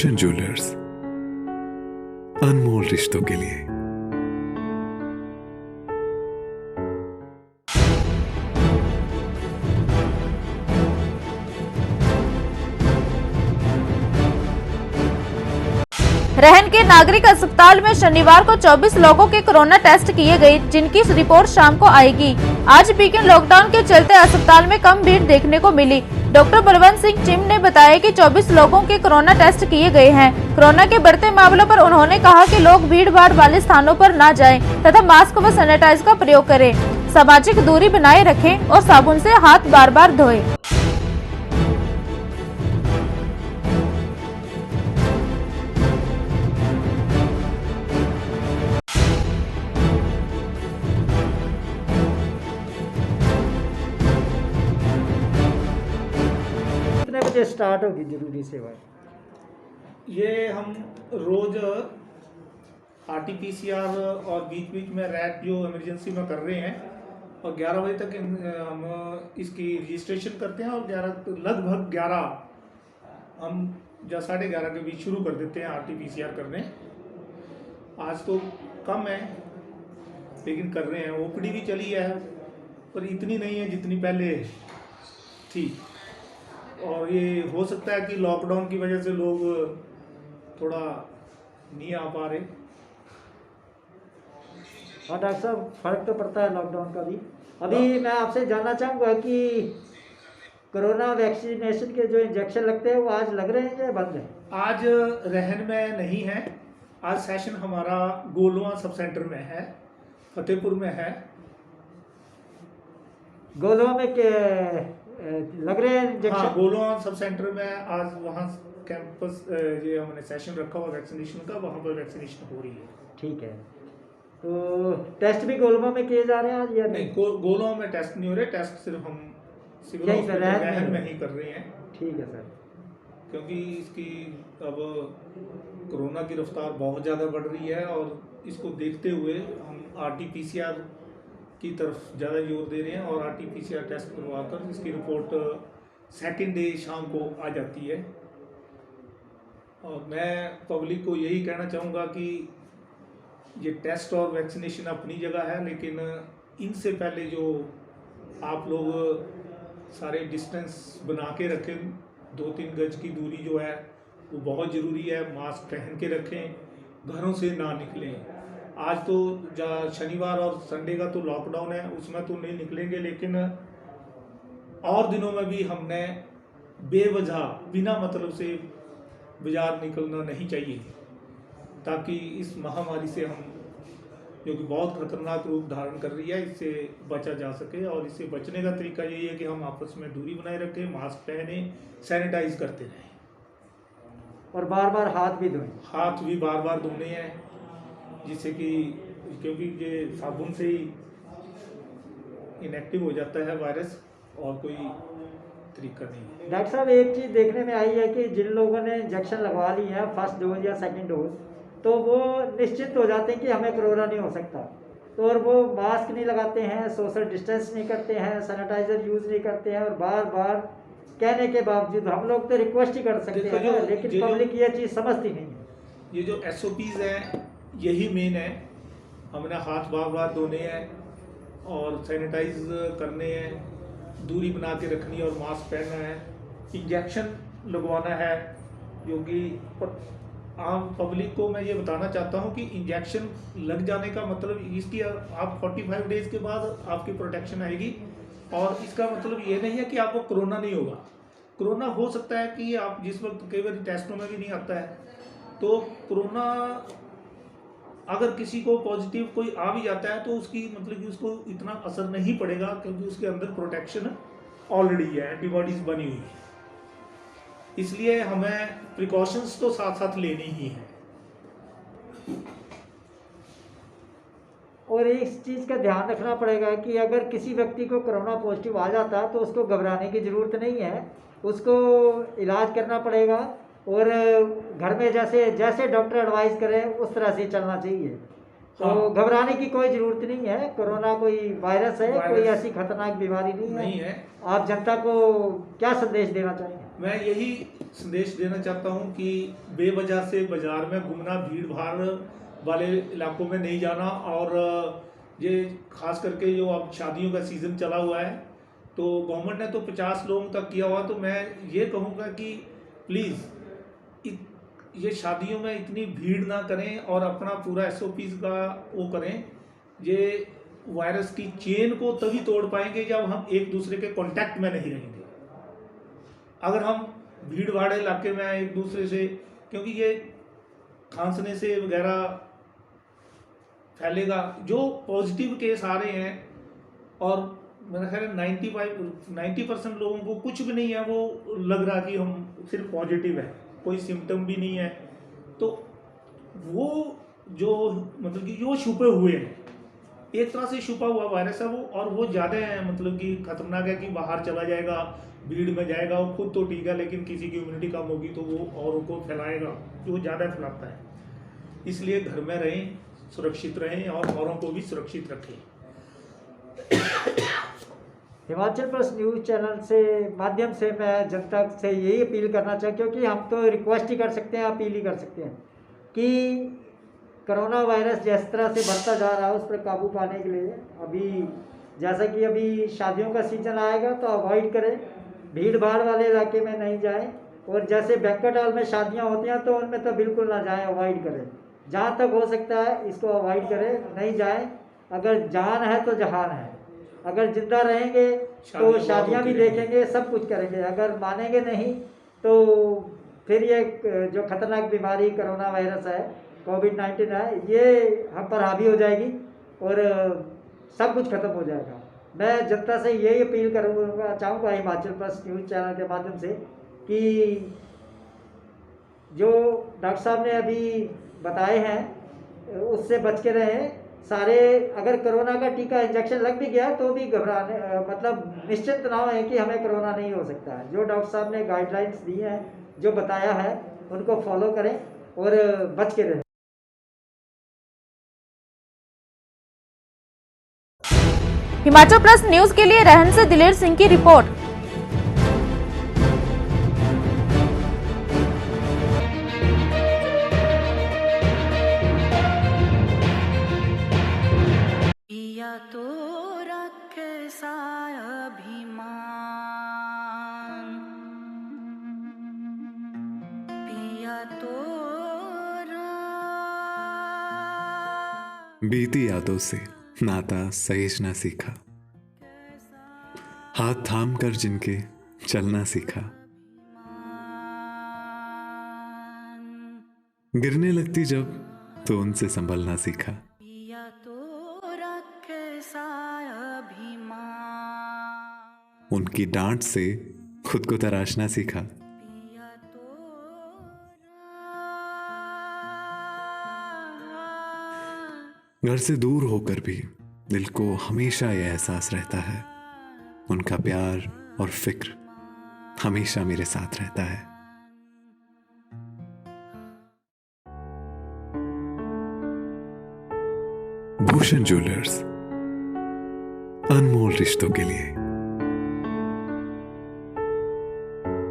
रोशन jewellers, अनमोल रिश्तों के लिए। रहन के नागरिक अस्पताल में शनिवार को 24 लोगों के कोरोना टेस्ट किए गए, जिनकी रिपोर्ट शाम को आएगी। आज वीकेंड लॉकडाउन के चलते अस्पताल में कम भीड़ देखने को मिली। डॉक्टर बलवंत सिंह चिम ने बताया कि 24 लोगों के कोरोना टेस्ट किए गए हैं। कोरोना के बढ़ते मामलों पर उन्होंने कहा कि लोग भीड़-भाड़ वाले स्थानों पर न जाएं तथा मास्क व सैनिटाइजर का प्रयोग करें, सामाजिक दूरी बनाए रखें और साबुन से हाथ बार-बार धोएं। कितने बजे स्टार्ट होगी जरूरी सेवाएं? ये हम रोज RT-PCR और बीच बीच में रैट जो इमरजेंसी में कर रहे हैं, और 11 बजे तक हम इसकी रजिस्ट्रेशन करते हैं और 11 लगभग 11 हम 11:30 के बीच शुरू कर देते हैं RT-PCR करने। आज तो कम है लेकिन कर रहे हैं। OPD भी चली है पर इतनी नहीं है जितनी पहले थी, और ये हो सकता है कि लॉकडाउन की वजह से लोग थोड़ा नहीं आ पा रहे। हाँ डॉक्टर साहब, फर्क तो पड़ता है लॉकडाउन का भी। अभी मैं आपसे जानना चाहूँगा कि कोरोना वैक्सीनेशन के जो इंजेक्शन लगते हैं वो आज लग रहे हैं या बंद है? आज रहन में नहीं है। आज सेशन हमारा गोलवा सब सेंटर में है, फतेहपुर में है। गोलवा में लग रहे हैं इंजेक्शन? हाँ, गोलवा सब सेंटर में आज वहाँ कैंपस ये हमने सेशन रखा हुआ वैक्सीनेशन का, वहाँ पर वैक्सीनेशन हो रही है। ठीक है, तो टेस्ट भी गोलवा में किए जा रहे हैं आज या नहीं? गोलवा में टेस्ट नहीं हो रहे, टेस्ट सिर्फ हम सिविल हॉस्पिटल रहन में ही कर रहे हैं। ठीक है सर, क्योंकि इसकी अब कोरोना की रफ्तार बहुत ज़्यादा बढ़ रही है और इसको देखते हुए हम RT-PCR की तरफ ज़्यादा जोर दे रहे हैं, और RT-PCR टेस्ट करवाकर इसकी रिपोर्ट सेकेंड डे शाम को आ जाती है। और मैं पब्लिक को यही कहना चाहूँगा कि ये टेस्ट और वैक्सीनेशन अपनी जगह है, लेकिन इनसे पहले जो आप लोग सारे डिस्टेंस बना के रखें, 2-3 गज की दूरी जो है वो बहुत ज़रूरी है। मास्क पहन के रखें, घरों से ना निकलें। आज तो शनिवार और संडे का तो लॉकडाउन है, उसमें तो नहीं निकलेंगे, लेकिन और दिनों में भी हमने बेवजह बिना मतलब से बाजार निकलना नहीं चाहिए, ताकि इस महामारी से हम, जो कि बहुत खतरनाक रूप धारण कर रही है, इससे बचा जा सके। और इससे बचने का तरीका यही है कि हम आपस में दूरी बनाए रखें, मास्क पहने, सैनिटाइज करते रहें और बार बार हाथ भी धोएं। हाथ भी बार बार धोने हैं, जिससे कि क्योंकि ये साबुन से ही इनएक्टिव हो जाता है वायरस, और कोई तरीका नहीं है। डॉक्टर साहब, एक चीज़ देखने में आई है कि जिन लोगों ने इंजेक्शन लगवा ली है फर्स्ट डोज या सेकंड डोज, तो वो निश्चित हो जाते हैं कि हमें कोरोना नहीं हो सकता, तो और वो मास्क नहीं लगाते हैं, सोशल डिस्टेंस नहीं करते हैं, सैनिटाइजर यूज़ नहीं करते हैं, और बार बार कहने के बावजूद हम लोग तो रिक्वेस्ट ही कर सकते हैं, लेकिन पब्लिक ये चीज़ समझती नहीं है। ये जो SOPs हैं यही मेन है। हमने हाथ बार बार धोने हैं और सैनिटाइज करने हैं, दूरी बना के रखनी है और मास्क पहनना है, इंजेक्शन लगवाना है। जो कि आम पब्लिक को मैं ये बताना चाहता हूँ कि इंजेक्शन लग जाने का मतलब इसकी आप 45 डेज के बाद आपकी प्रोटेक्शन आएगी, और इसका मतलब ये नहीं है कि आपको कोरोना नहीं होगा। कोरोना हो सकता है कि आप जिस वक्त कई बार टेस्टों में भी नहीं आता है, तो कोरोना अगर किसी को पॉजिटिव कोई आ भी जाता है तो उसकी मतलब कि उसको इतना असर नहीं पड़ेगा, क्योंकि उसके अंदर प्रोटेक्शन ऑलरेडी है, एंटीबॉडीज बनी हुई है। इसलिए हमें प्रिकॉशंस तो साथ साथ लेनी ही है। और एक चीज़ का ध्यान रखना पड़ेगा कि अगर किसी व्यक्ति को कोरोना पॉजिटिव आ जाता है तो उसको घबराने की ज़रूरत नहीं है, उसको इलाज करना पड़ेगा, और घर में जैसे डॉक्टर एडवाइस करें उस तरह से चलना चाहिए। तो घबराने की कोई ज़रूरत नहीं है। कोरोना कोई वायरस है, कोई ऐसी खतरनाक बीमारी नहीं है। नहीं है। आप जनता को क्या संदेश देना चाहेंगे? मैं यही संदेश देना चाहता हूँ कि बेवजह से बाज़ार में घूमना, भीड़ भाड़ वाले इलाकों में नहीं जाना। और ये खास करके जो अब शादियों का सीज़न चला हुआ है, तो गवर्नमेंट ने तो 50 लोगों तक किया हुआ, तो मैं ये कहूँगा कि प्लीज़ ये शादियों में इतनी भीड़ ना करें और अपना पूरा SOPs का वो करें। ये वायरस की चेन को तभी तोड़ पाएंगे जब हम एक दूसरे के कांटेक्ट में नहीं रहेंगे। अगर हम भीड़ भाड़ इलाके में एक दूसरे से, क्योंकि ये खांसने से वगैरह फैलेगा। जो पॉजिटिव केस आ रहे हैं, और मेरा ख्याल है 90% लोगों को कुछ भी नहीं है, वो लग रहा कि हम सिर्फ पॉजिटिव है, कोई सिम्टम भी नहीं है। तो वो जो मतलब कि जो छुपे हुए हैं, एक तरह से छुपा हुआ वायरस है वो, और वो ज़्यादा है मतलब कि खतरनाक है कि बाहर चला जाएगा, भीड़ में जाएगा, वो खुद तो ठीक है लेकिन किसी की इम्यूनिटी कम होगी तो वो औरों को फैलाएगा, जो ज़्यादा फैलाता है। इसलिए घर में रहें, सुरक्षित रहें और औरों को भी सुरक्षित रखें। हिमाचल प्लस न्यूज़ चैनल से माध्यम से मैं जनता से यही अपील करना चाहूँ, क्योंकि हम तो रिक्वेस्ट ही कर सकते हैं, अपील ही कर सकते हैं कि कोरोना वायरस जिस तरह से बढ़ता जा रहा है उस पर काबू पाने के लिए अभी जैसा कि अभी शादियों का सीज़न आएगा तो अवॉइड करें, भीड़ भाड़ वाले इलाके में नहीं जाएं, और जैसे बैंक्वेट हॉल में शादियां होती हैं तो उनमें तो बिल्कुल ना जाएं, अवॉइड करें। जहाँ तक हो सकता है इसको अवॉइड करें, नहीं जाएं। अगर जान है तो जहान है, अगर जिंदा रहेंगे तो शादियां भी देखेंगे, सब कुछ करेंगे। अगर मानेंगे नहीं तो फिर ये जो खतरनाक बीमारी कोरोना वायरस है, कोविड-19 है, ये हम पर हावी हो जाएगी और सब कुछ खत्म हो जाएगा। मैं जनता से यही अपील करूँगा, चाहूँगा हिमाचल प्लस न्यूज़ चैनल के माध्यम से कि जो डॉक्टर साहब ने अभी बताए हैं उससे बच के रहें सारे। अगर कोरोना का टीका इंजेक्शन लग भी गया तो भी घबराने मतलब निश्चिंत ना हो कि हमें कोरोना नहीं हो सकता है। जो डॉक्टर साहब ने गाइडलाइंस दी हैं, जो बताया है, उनको फॉलो करें और बच के रहें। हिमाचल प्लस न्यूज के लिए रहन से दिलेर सिंह की रिपोर्ट। पिया तो रखे सा अभिमान, पिया तो बीती यादों से नाता सहेजना सीखा, हाथ थाम कर जिनके चलना सीखा, गिरने लगती जब तो उनसे संभलना सीखा, पिया तो रखे सा अभिमान, उनकी डांट से खुद को तराशना सीखा, पिया तो घर से दूर होकर भी दिल को हमेशा यह एहसास रहता है, उनका प्यार और फिक्र हमेशा मेरे साथ रहता है। भूषण ज्वेलर्स, अनमोल रिश्तों के लिए।